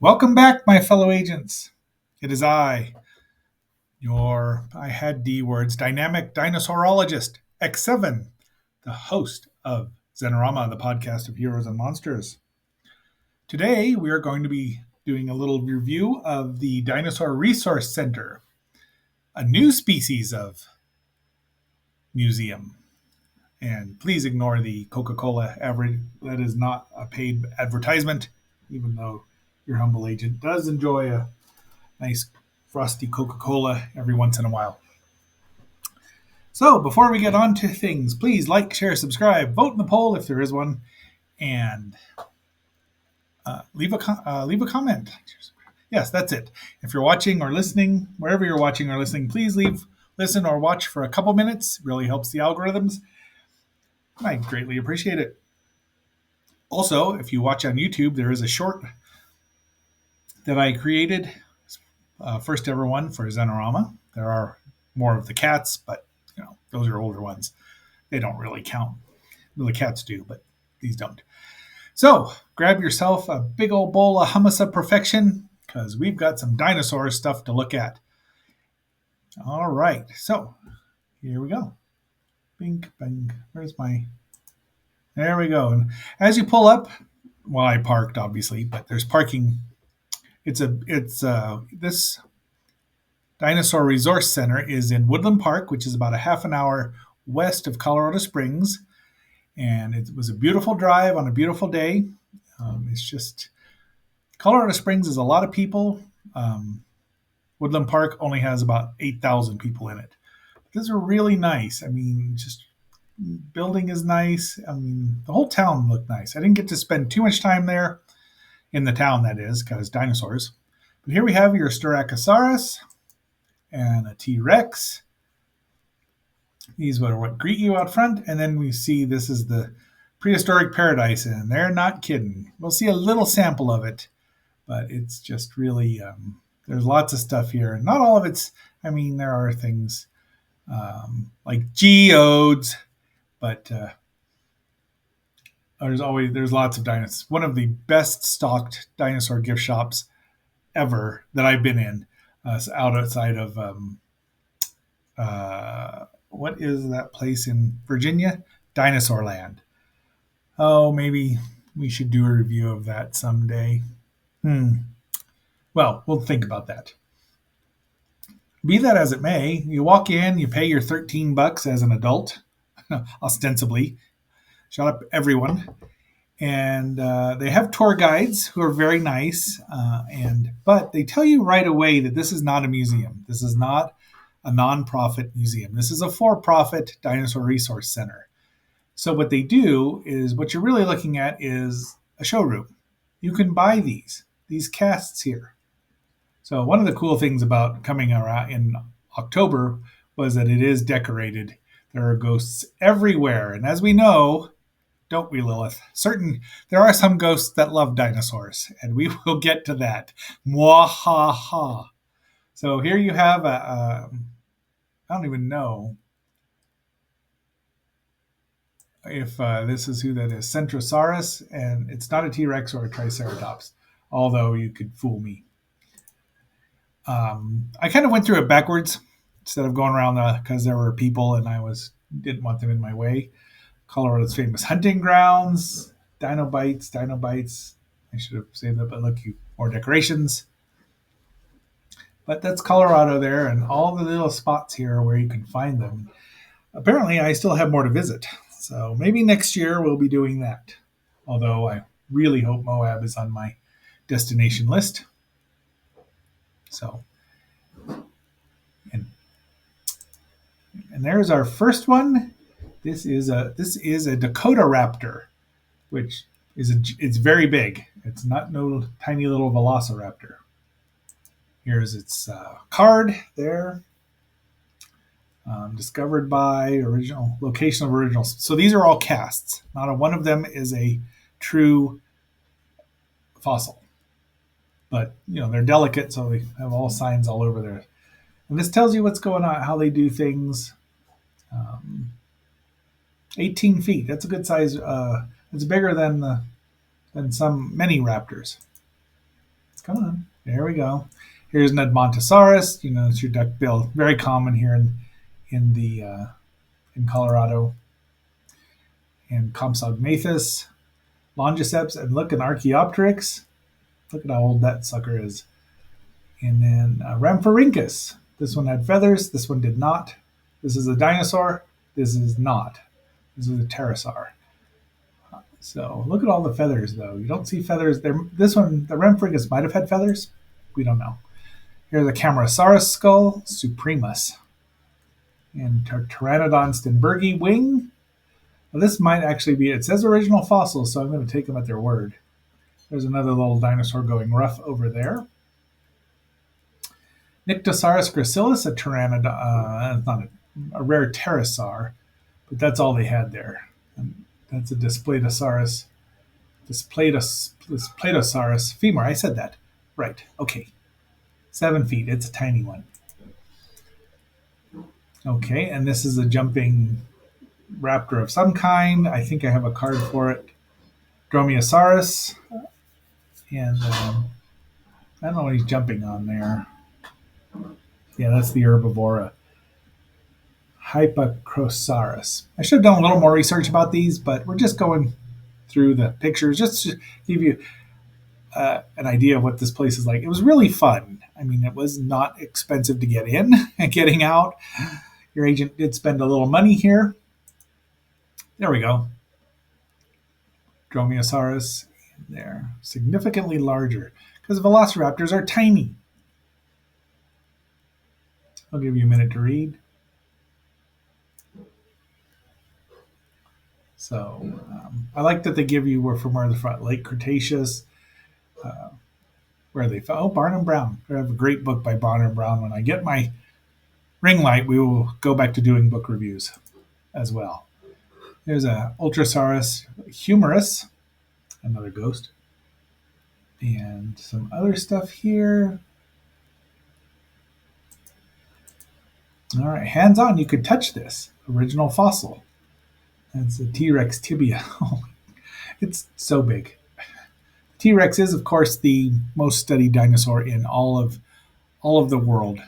Welcome back, my fellow agents. It is I had D words, dynamic dinosaurologist, X7, the host of Zenorama, the podcast of heroes and monsters. Today, we are going to be doing a little review of the Dinosaur Resource Center, a new species of museum. And please ignore the Coca-Cola average. That is not a paid advertisement, even though your humble agent does enjoy a nice frosty Coca-Cola every once in a while. So before we get on to things, please like, share, subscribe, vote in the poll if there is one, and leave a comment. Yes, that's it. If you're watching or listening, wherever you're watching or listening, please listen or watch for a couple minutes. It really helps the algorithms. I greatly appreciate it. Also, if you watch on YouTube, there is a short that I created, first ever one for Zenorama. There are more of the cats, but those are older ones. They don't really count. Well, the cats do, but these don't. So grab yourself a big old bowl of hummus of perfection, because we've got some dinosaur stuff to look at. All right, so here we go. Bing, bing. There we go. And as you pull up, well, I parked obviously, but there's parking. This Dinosaur Resource Center is in Woodland Park, which is about a half an hour west of Colorado Springs. And it was a beautiful drive on a beautiful day. It's just, Colorado Springs is a lot of people. Woodland Park only has about 8,000 people in it. These are really nice. I mean, just building is nice. I mean, the whole town looked nice. I didn't get to spend too much time there, in the town that is, because dinosaurs. But here we have your Styracosaurus and a T-Rex. These are what greet you out front. And then we see this is the prehistoric paradise, and they're not kidding. We'll see a little sample of it, but it's just really, there's lots of stuff here. Not all of it's, there are things like geodes, but there's lots of dinosaurs. One of the best stocked dinosaur gift shops ever that I've been in, outside of what is that place in Virginia? Dinosaur Land. Oh, maybe we should do a review of that someday. Well, we'll think about that. Be that as it may, you walk in, you pay your $13 as an adult, ostensibly. Shut up, everyone. And they have tour guides who are very nice, but they tell you right away that this is not a museum. This is not a non-profit museum. This is a for-profit dinosaur resource center. So what they do is, what you're really looking at is a showroom. You can buy these casts here. So one of the cool things about coming around in October was that it is decorated. There are ghosts everywhere. And as we know, don't we, Lilith? There are some ghosts that love dinosaurs, and we will get to that. Mwahaha. So here you have I don't even know if this is who that is. Centrosaurus, and it's not a T-Rex or a Triceratops, although you could fool me. I kind of went through it backwards instead of going around because there were people and didn't want them in my way. Colorado's famous hunting grounds, Dinobites. I should have saved that, but look, more decorations. But that's Colorado there, and all the little spots here are where you can find them. Apparently, I still have more to visit, so maybe next year we'll be doing that. Although I really hope Moab is on my destination list. So, and there's our first one. This is a Dakota Raptor, which it's very big. It's not no tiny little Velociraptor. Here's its card there. Discovered by location of original. So these are all casts. Not one of them is a true fossil. But they're delicate, so they have all signs all over there. And this tells you what's going on, how they do things. 18 feet. That's a good size. It's bigger than many raptors. Come on. There we go. Here's an Edmontosaurus. You know, it's your duckbill. Very common here in the in Colorado. And Compsognathus, Longiceps, and look, an Archaeopteryx. Look at how old that sucker is. And then Rhamphorhynchus. This one had feathers. This one did not. This is a dinosaur. This is not. This is a pterosaur. So look at all the feathers, though. You don't see feathers there. This one, the Rhamphorhynchus, might have had feathers. We don't know. Here's a Camarasaurus skull, Supremus. And Pteranodon stenbergi wing. Now, this might actually be, it says original fossil, so I'm going to take them at their word. There's another little dinosaur going rough over there. Nyctosaurus gracilis, a pteranodon, not a rare pterosaur, but that's all they had there. And that's a Displatosaurus femur. I said that. Right. Okay. 7 feet. It's a tiny one. Okay, and this is a jumping raptor of some kind. I think I have a card for it. Dromaeosaurus. And I don't know what he's jumping on there. Yeah, that's the herbivora. Hypacrosaurus. I should have done a little more research about these, but we're just going through the pictures just to give you an idea of what this place is like. It was really fun. I mean, it was not expensive to get in and getting out. Your agent did spend a little money here. There we go. Dromaeosaurus. There. Significantly larger because velociraptors are tiny. I'll give you a minute to read. So I like that they give you from where the front, late Cretaceous, where they found. Oh, Barnum Brown. I have a great book by Barnum Brown. When I get my ring light, we will go back to doing book reviews as well. There's a Ultrasaurus humerus, another ghost, and some other stuff here. All right, hands on. You could touch this original fossil. That's a T-Rex tibia. It's so big. T-Rex is, of course, the most studied dinosaur in all of the world.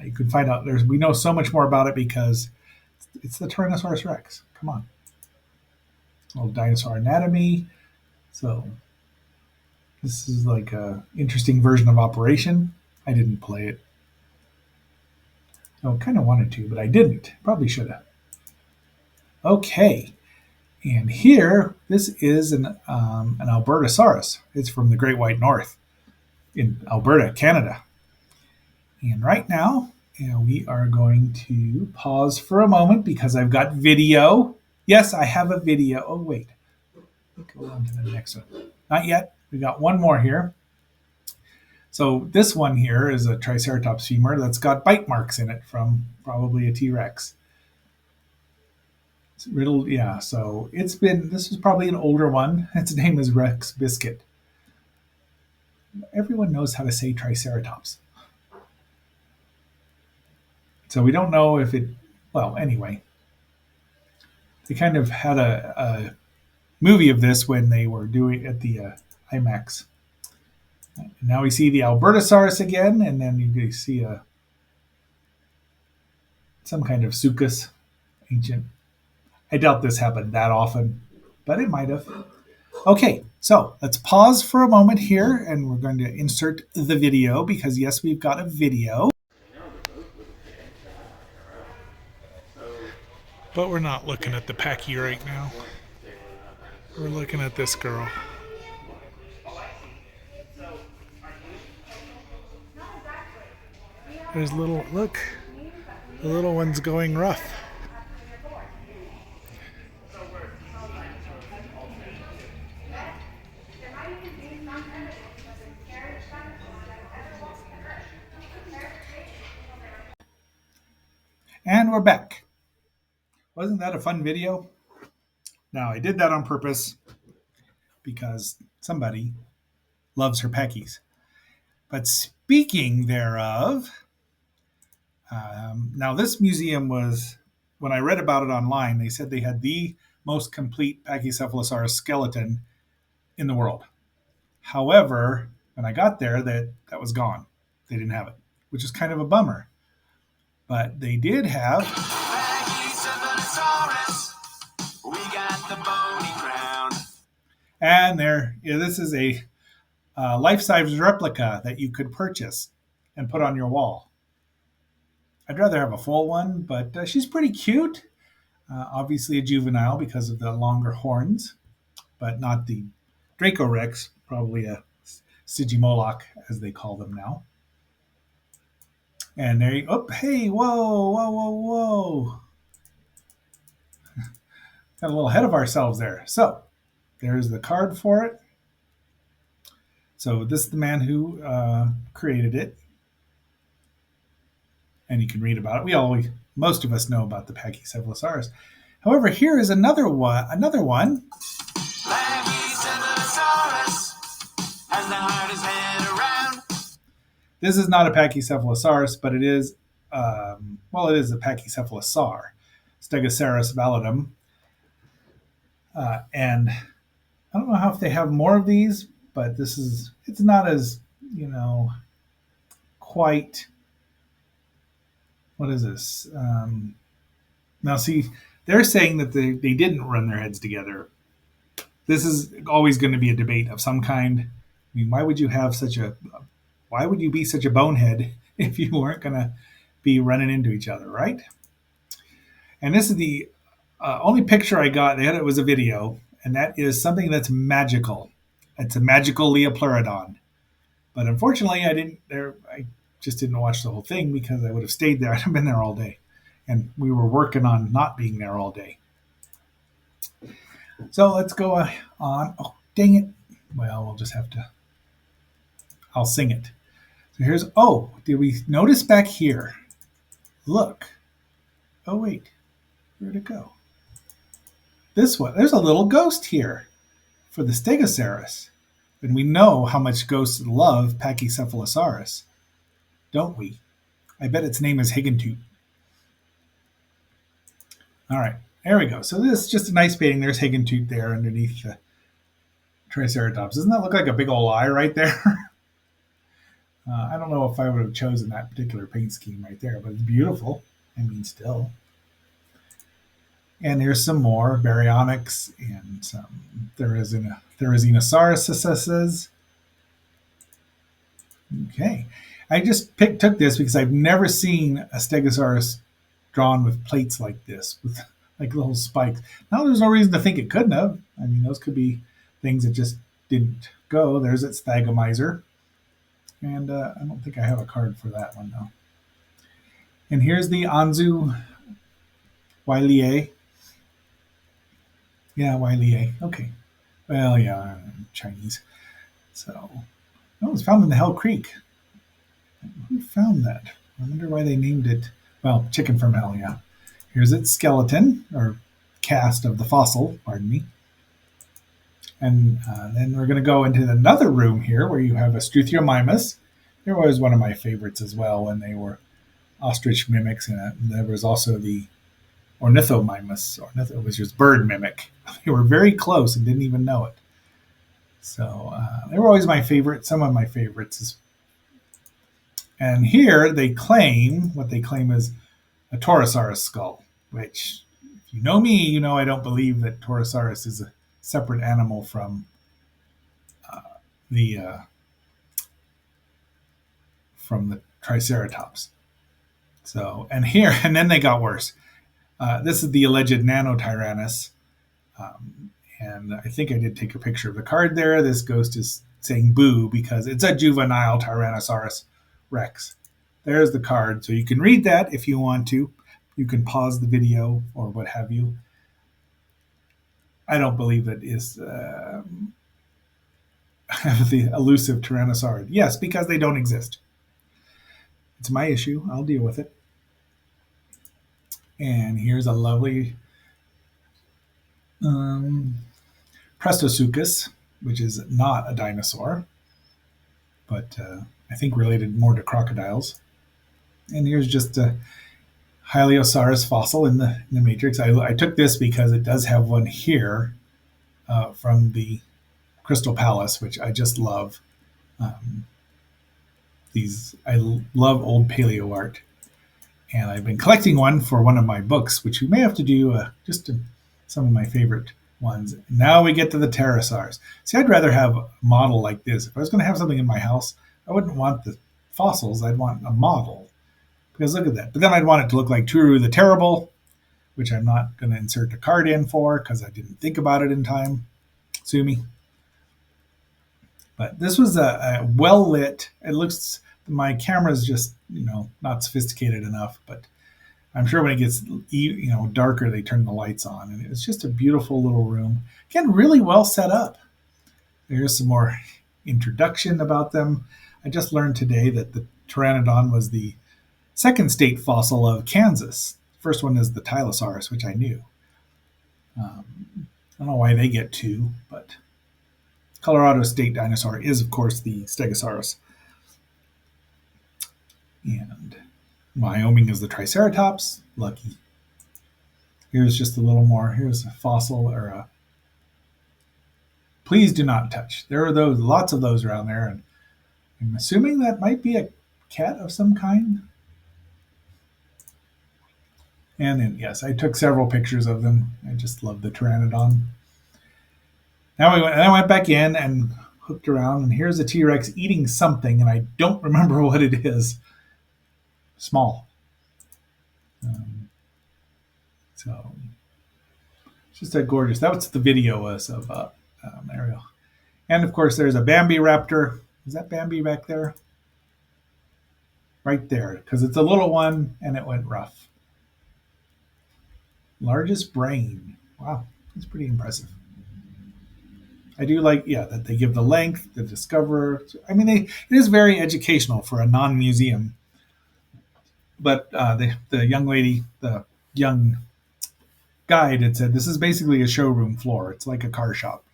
You can find out. We know so much more about it because it's the Tyrannosaurus Rex. Come on. Little dinosaur anatomy. So this is like a interesting version of Operation. I didn't play it. I kind of wanted to, but I didn't. Probably should have. Okay. And here, this is an Albertosaurus. It's from the Great White North in Alberta, Canada. And right now, we are going to pause for a moment because I've got video. Yes, I have a video. Oh, wait. Go on to the next one. Not yet. We got one more here. So this one here is a Triceratops femur that's got bite marks in it from probably a T-Rex. It's riddled, yeah. So this is probably an older one. Its name is Rex Biscuit. Everyone knows how to say Triceratops. So we don't know if anyway. They kind of had a movie of this when they were doing at the IMAX. Now we see the Albertosaurus again, and then you see some kind of Suchus, ancient. I doubt this happened that often, but it might have. Okay, so let's pause for a moment here, and we're going to insert the video because, yes, we've got a video. But we're not looking at the Pachy right now. We're looking at this girl. There's look, the little one's going rough. And we're back. Wasn't that a fun video? Now, I did that on purpose because somebody loves her Packies. But speaking thereof, now this museum was, when I read about it online, they said they had the most complete Pachycephalosaurus skeleton in the world. However, when I got there, that was gone. They didn't have it, which is kind of a bummer. But they did have. We got the bony crown. And this is a life-size replica that you could purchase and put on your wall. I'd rather have a full one, but she's pretty cute. Obviously a juvenile because of the longer horns, but not the Draco Rex, probably a Sigimoloch, as they call them now. And there you go. Oh, hey, whoa. Got a little ahead of ourselves there. So there's the card for it. So this is the man who created it. And you can read about it. Most of us know about the Pachycephalosaurus. However, here is another one. This is not a Pachycephalosaurus, but it is, it is a Pachycephalosaur, Stegosaurus validum. And I don't know if they have more of these, but it's not as, quite, what is this? Now, see, they're saying that they didn't run their heads together. This is always going to be a debate of some kind. I mean, why would you be such a bonehead if you weren't going to be running into each other, right? And this is the only picture I got. It was a video, and that is something that's magical. It's a magical Leopleurodon. But unfortunately, I just didn't watch the whole thing because I would have stayed there. I'd have been there all day. And we were working on not being there all day. So let's go on. Oh, dang it. Well, we'll just have to. I'll sing it. So did we notice back here? Look. Oh, wait. Where'd it go? This one. There's a little ghost here for the Stegosaurus. And we know how much ghosts love Pachycephalosaurus, don't we? I bet its name is Higgintooth. All right, there we go. So this is just a nice painting. There's Higgintooth there underneath the Triceratops. Doesn't that look like a big old eye right there? I don't know if I would have chosen that particular paint scheme right there, but it's beautiful. I mean, still. And here's some more baryonyx and some Therizinosaurus. Okay. I just took this because I've never seen a Stegosaurus drawn with plates like this, with like little spikes. Now, there's no reason to think it couldn't have. I mean, those could be things that just didn't go. There's its Thagomizer. And I don't think I have a card for that one, though. And here's the Anzu Wylie. Yeah, Wylie. Okay. Well, yeah, Chinese. So, it was found in the Hell Creek. Who found that? I wonder why they named it. Well, Chicken from Hell, yeah. Here's its skeleton, or cast of the fossil, pardon me. And then we're going to go into another room here where you have a Struthiomimus. There was one of my favorites as well when they were ostrich mimics. And there was also the Ornithomimus, which was bird mimic. They were very close and didn't even know it. So they were always my favorite. Some of my favorites. And here they claim is a Torosaurus skull, which, if you know me, you know I don't believe that Torosaurus is a separate animal from the Triceratops. So, and then they got worse. This is the alleged Nanotyrannus. And I think I did take a picture of the card there. This ghost is saying boo because it's a juvenile Tyrannosaurus Rex. There's the card. So you can read that if you want to. You can pause the video or what have you. I don't believe that is the elusive Tyrannosaurid. Yes, because they don't exist. It's my issue. I'll deal with it. And here's a lovely Prestosuchus, which is not a dinosaur, but I think related more to crocodiles. And here's just a Hylaeosaurus fossil in the matrix. I took this because it does have one here from the Crystal Palace, which I just love. Um, these I love old paleo art, and I've been collecting one for one of my books, which we may have to do some of my favorite ones. Now we get to the pterosaurs. See, I'd rather have a model like this. If I was going to have something in my house, I wouldn't want the fossils. I'd want a model because look at that. But then I'd want it to look like Turu the Terrible, which I'm not going to insert a card in for because I didn't think about it in time. Sue me. But this was a well lit. It looks my camera's just not sophisticated enough, but I'm sure when it gets darker, they turn the lights on, and it's just a beautiful little room. Again, really well set up. There's some more introduction about them. I just learned today that the pteranodon was the second state fossil of Kansas. First one is the Tylosaurus, which I knew. I don't know why they get two, but Colorado state dinosaur is, of course, the Stegosaurus. And Wyoming is the Triceratops. Lucky. Here's just a little more. Here's a fossil or a. Please do not touch. There are lots of those around there, and I'm assuming that might be a cat of some kind. And then, yes, I took several pictures of them. I just love the pteranodon. I went back in and hooked around, and here's a T-Rex eating something, and I don't remember what it is. Small. So it's just a gorgeous. That was the video was of Ariel. And of course, there's a Bambi raptor. Is that Bambi back there? Right there, because it's a little one and it went rough. Largest brain. Wow, that's pretty impressive. I do like, that they give the length, the discoverer. I mean, it is very educational for a non-museum. But the young lady, the young guide, had said this is basically a showroom floor. It's like a car shop.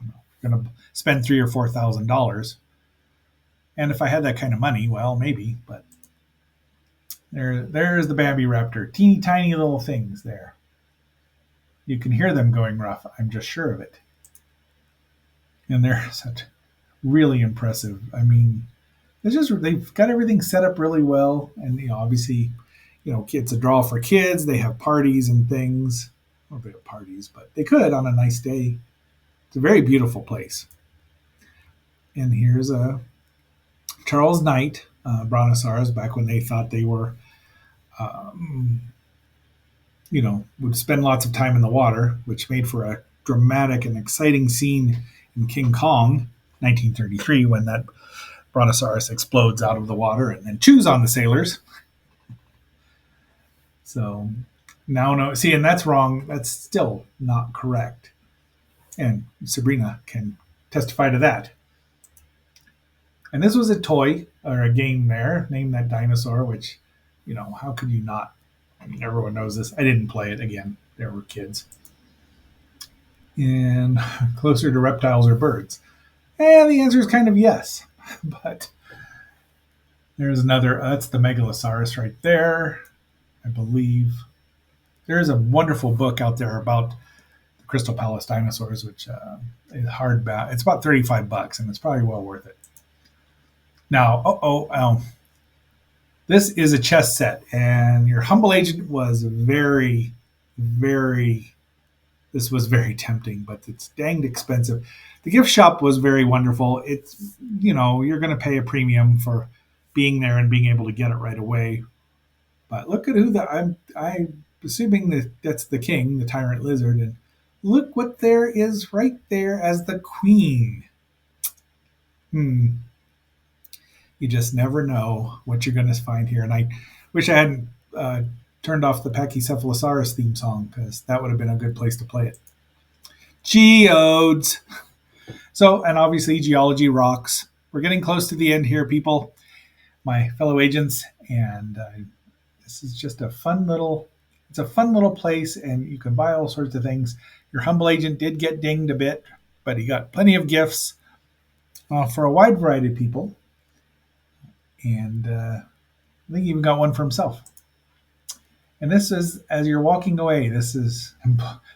You're going to spend $3,000 or $4,000, and if I had that kind of money, well, maybe. But there's the Bambi raptor, teeny tiny little things there. You can hear them going rough. I'm just sure of it. And they're such really impressive. I mean, they've got everything set up really well, and obviously, it's a draw for kids. They have parties and things. Well, they have parties, but they could on a nice day. It's a very beautiful place. And here's a Charles Knight brontosaurus back when they thought they were, would spend lots of time in the water, which made for a dramatic and exciting scene in King Kong, 1933, when that brontosaurus explodes out of the water and then chews on the sailors. So now, no, see, and that's wrong. That's still not correct. And Sabrina can testify to that. And this was a toy or a game there, Name That Dinosaur, which, how could you not? I mean, everyone knows this. I didn't play it again. There were kids. And closer to reptiles or birds? And the answer is kind of yes. But there's another, that's the Megalosaurus right there, I believe. There's a wonderful book out there about the Crystal Palace dinosaurs, which is hardback. It's about $35, and it's probably well worth it. Now, this is a chess set, and your humble agent was very, very. This was very tempting, but it's danged expensive. The gift shop was very wonderful. It's you're going to pay a premium for being there and being able to get it right away. But look at I'm assuming that's the king, the tyrant lizard, and look what there is right there as the queen. You just never know what you're going to find here. And I wish I hadn't turned off the Pachycephalosaurus theme song, because that would have been a good place to play it. Geodes. So, and obviously geology rocks. We're getting close to the end here, people, my fellow agents, and this is just it's a fun little place, and you can buy all sorts of things. Your humble agent did get dinged a bit, but he got plenty of gifts for a wide variety of people. And I think he even got one for himself. And this is, as you're walking away, this is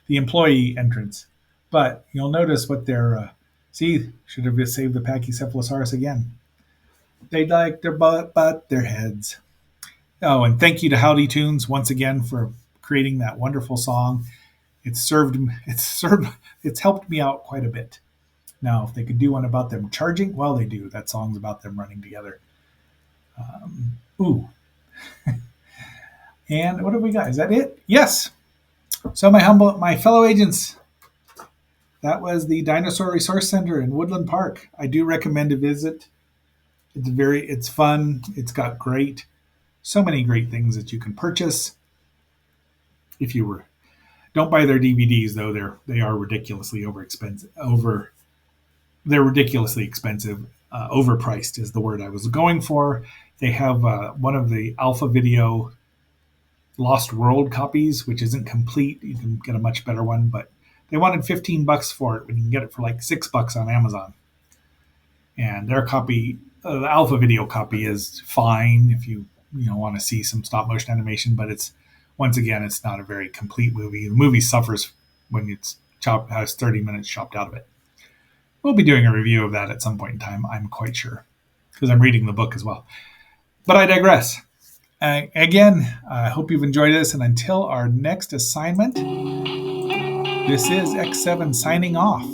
the employee entrance. But you'll notice what they're, should have saved the Pachycephalosaurus again. They like their butt, but their heads. Oh, and thank you to Howdy Tunes once again for creating that wonderful song. It's helped me out quite a bit. Now, if they could do one about them charging, well, they do. That song's about them running together. Ooh, and what have we got? Is that it? Yes. So my fellow agents, that was the Dinosaur Resource Center in Woodland Park. I do recommend a visit. It's fun. It's got so many great things that you can purchase. If you were, don't buy their DVDs though. They are ridiculously they're ridiculously expensive. Overpriced is the word I was going for. They have one of the Alpha Video Lost World copies, which isn't complete. You can get a much better one, but they wanted $15 for it when you can get it for like $6 on Amazon. And their copy, the Alpha Video copy, is fine if you want to see some stop motion animation, but it's not a very complete movie. The movie suffers when has 30 minutes chopped out of it. We'll be doing a review of that at some point in time, I'm quite sure, because I'm reading the book as well. But I digress. Again, I hope you've enjoyed this, and until our next assignment, this is X7 signing off.